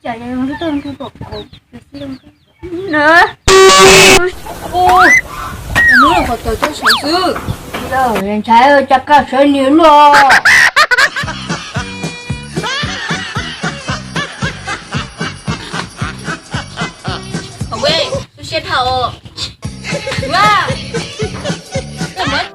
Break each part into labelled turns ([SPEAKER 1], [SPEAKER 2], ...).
[SPEAKER 1] Trời ơi, nó tương tư bột cục.
[SPEAKER 2] nữa. Ô, nữa là phải cho sản sư.
[SPEAKER 1] Rồi, lên trái ơi, chắc cả sợi nhuyễn rồi.
[SPEAKER 2] Hồng ơi, tôi sẽ thầu. Wow. Cảm ơn.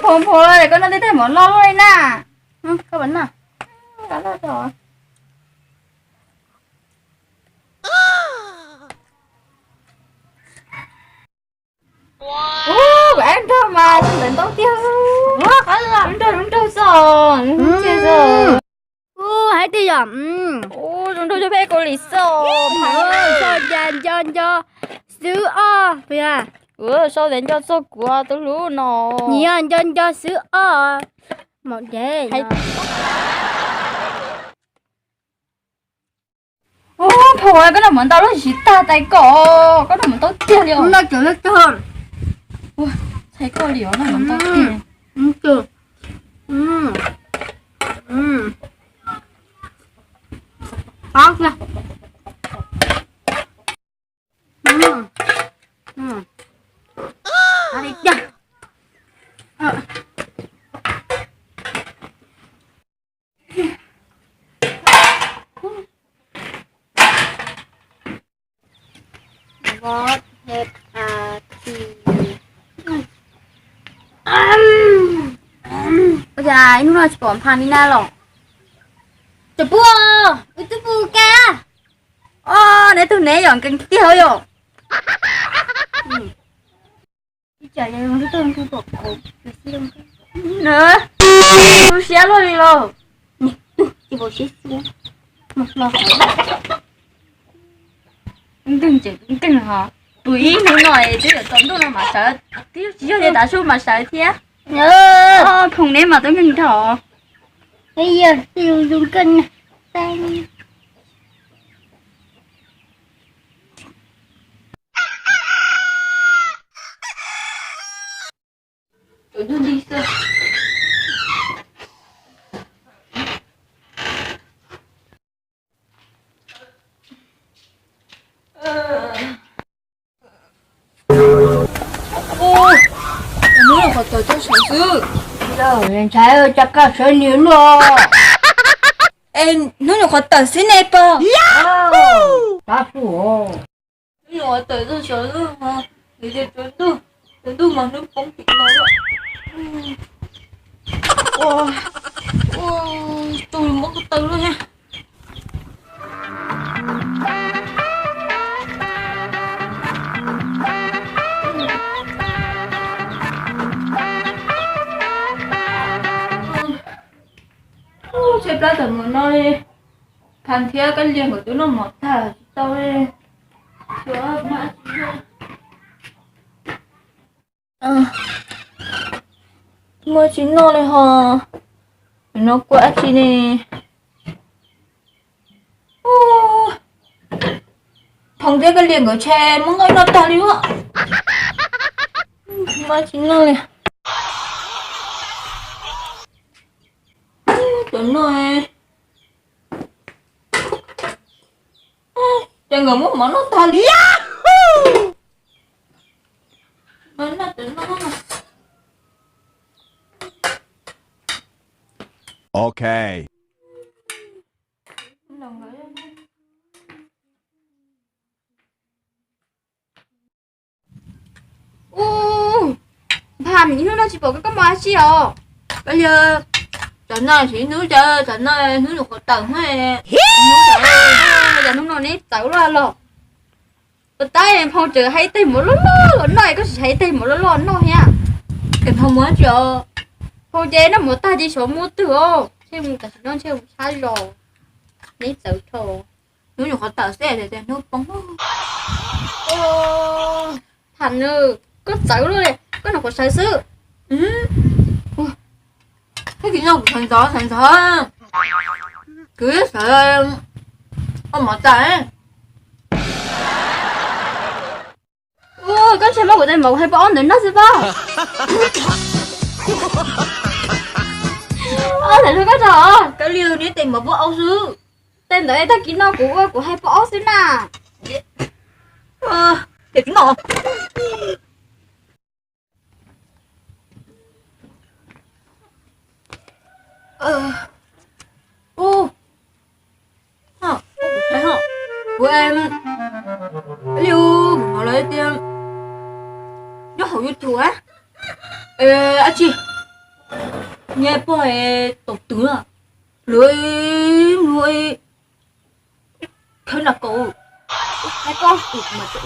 [SPEAKER 1] Phồn phồn ơi, con nó đi thêm món lo rồi nè. Có bánh nào? Đã lo rồi. Bạn thơ mà, đến tao tiêu. Đúng đâu rồi. Chưa rồi. Hãy tiêu rồi. Đúng đâu cho bé cô lý sợ. Sao dàn cho sữa o. Bây giờ. Sao đến cho số của tôi luôn nó. Nhiều cho sữa o. Một thế. Thôi cái nào muốn tao nó chỉ ta tay cổ. Cái nào muốn tao tiêu liều. Nó kiểu nó hơn. Thấy cô liều nó muốn tao tiêu. Được. Bóc ra. Đi chưa? What have bây giờ anh nói chuyện phàn đi na lỏng chụp bùa chụp bùa ca để tôi né dọn cái tiêu rồi trời ơi nó tương tư bột cục nữa tôi xé luôn đi rồi chị bộ xé xé một lò từng hả tụi nó nói chứ là tóm tôi là mà sợ tiếc chỉ cho để打số mà sợ thế không nếu mà tôi ngừng thở bây giờ tiêu dùng cân xanh tụi tôi đi sao
[SPEAKER 2] Nữa là phải cho sản sư.
[SPEAKER 1] rồi lên trái ơi chắc cả sợi nhuyễn rồi
[SPEAKER 2] Em nó là phải tận xin em pa.
[SPEAKER 1] ta phụ
[SPEAKER 2] Nó là tự tôi sợ luôn mà. Để tôi mà nước bóng chuyện nào đó. Tôi mất cái từ luôn nha. Xếp ra tầm một nơi thằng thia cái liền của tôi nó một thả tao đi sữa mà Mà chỉ nó này hả? Nó quá chi nè. Thằng kia cái liền của cha muốn nói nó ta liu á. Mà chỉ nó này. Đúng rồi. Chẳng ngờ muốn nó ta liu. Nó là tính nó.
[SPEAKER 3] Okay.
[SPEAKER 1] 오, 밤 이누나 집 먹을 건 뭐 하시오?
[SPEAKER 2] Bây giờ trận này chỉ nước chơi, trận này nước được một tầng thôi.
[SPEAKER 1] giờ nung nồi nếp tẩu ra lo. Tay em phong chờ hay tay một lỗ lỗ này có hay tay một lỗ lỗ nó nha.
[SPEAKER 2] Em không muốn chờ.
[SPEAKER 1] phong chế nó một tay đi số một tửa, xem cả nó xem sai rồi. Nếp tẩu thổ.
[SPEAKER 2] Nước được một tầng xe để nước bóng.
[SPEAKER 1] 오, 반응 끝자요 그래 끊어 고쳐야
[SPEAKER 2] Thế thì nó cũng thành gió. Cứ sợ ông mở tay.
[SPEAKER 1] 오, 깜짝 먹고 내 먹고 해봐 오늘 나지 봐. 아, 내 누가 저?
[SPEAKER 2] Cái liều này tìm một bộ áo sư.
[SPEAKER 1] tên đấy ta kín nó của hai bỏ xí nà.
[SPEAKER 2] Để cái ngọt. Ô hả, thấy hả? Của em liều nó lấy tiền. Nó hầu như chùa á. À chị nghe bố tổ tướng à lưỡi lưỡi khơi là cậu
[SPEAKER 1] hai con
[SPEAKER 2] mà chỗ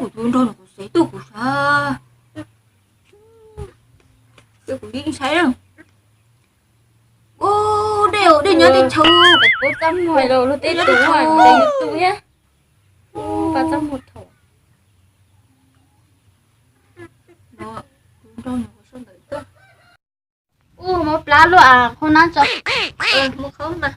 [SPEAKER 2] của tôi rồi là của giấy tôi của sao tôi của đi sai đâu đều để nhớ tiền châu
[SPEAKER 1] cô trăm ngoài đầu nó tên đúng rồi đây YouTube nhé. Và trăm một thổ.
[SPEAKER 2] nó đâu là của sao đấy cơ
[SPEAKER 1] một lá luôn à không ăn cho.
[SPEAKER 2] một không mà